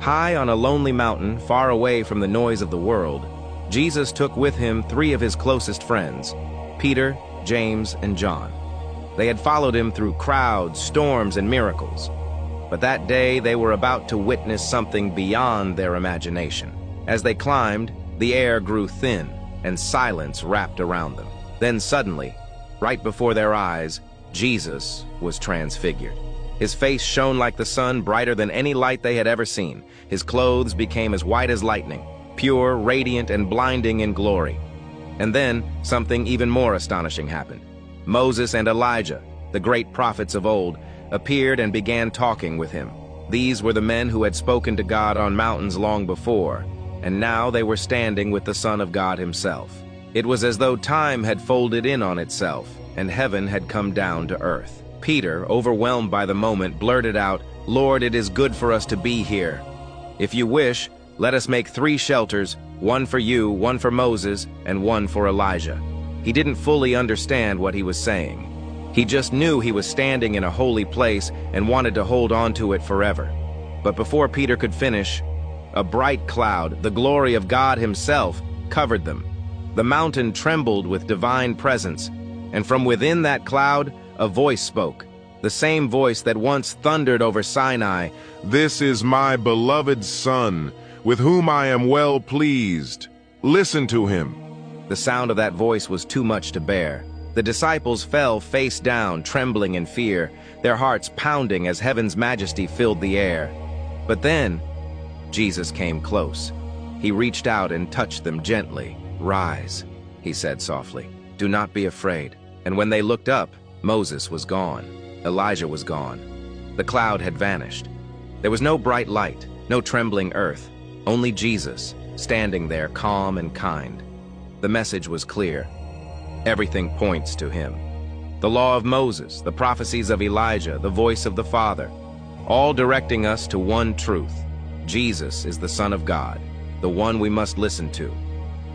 High on a lonely mountain, far away from the noise of the world, Jesus took with him three of his closest friends, Peter, James, and John. They had followed him through crowds, storms, and miracles. But that day they were about to witness something beyond their imagination. As they climbed, the air grew thin, and silence wrapped around them. Then suddenly, right before their eyes, Jesus was transfigured. His face shone like the sun, brighter than any light they had ever seen. His clothes became as white as lightning, pure, radiant, and blinding in glory. And then something even more astonishing happened. Moses and Elijah, the great prophets of old, appeared and began talking with him. These were the men who had spoken to God on mountains long before, and now they were standing with the Son of God himself. It was as though time had folded in on itself, and heaven had come down to earth. Peter, overwhelmed by the moment, blurted out, "Lord, it is good for us to be here. If you wish, let us make 3 shelters, one for you, one for Moses, and one for Elijah." He didn't fully understand what he was saying. He just knew he was standing in a holy place and wanted to hold on to it forever. But before Peter could finish, a bright cloud, the glory of God himself, covered them. The mountain trembled with divine presence, and from within that cloud, a voice spoke, the same voice that once thundered over Sinai, "This is my beloved Son, with whom I am well pleased. Listen to him." The sound of that voice was too much to bear. The disciples fell face down, trembling in fear, their hearts pounding as heaven's majesty filled the air. But then, Jesus came close. He reached out and touched them gently. "Rise," he said softly. "Do not be afraid." And when they looked up, Moses was gone. Elijah was gone. The cloud had vanished. There was no bright light, no trembling earth, only Jesus, standing there calm and kind. The message was clear. Everything points to him. The law of Moses, the prophecies of Elijah, the voice of the Father, all directing us to one truth. Jesus is the Son of God, the one we must listen to.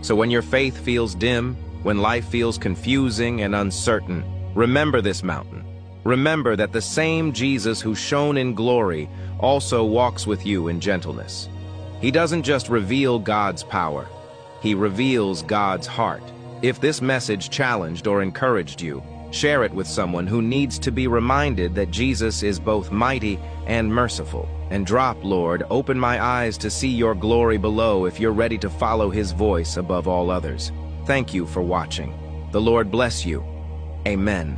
So when your faith feels dim, when life feels confusing and uncertain, remember this mountain. Remember that the same Jesus who shone in glory also walks with you in gentleness. He doesn't just reveal God's power, he reveals God's heart. If this message challenged or encouraged you, share it with someone who needs to be reminded that Jesus is both mighty and merciful. And drop, "Lord, open my eyes to see your glory below" if you're ready to follow his voice above all others. Thank you for watching. The Lord bless you. Amen.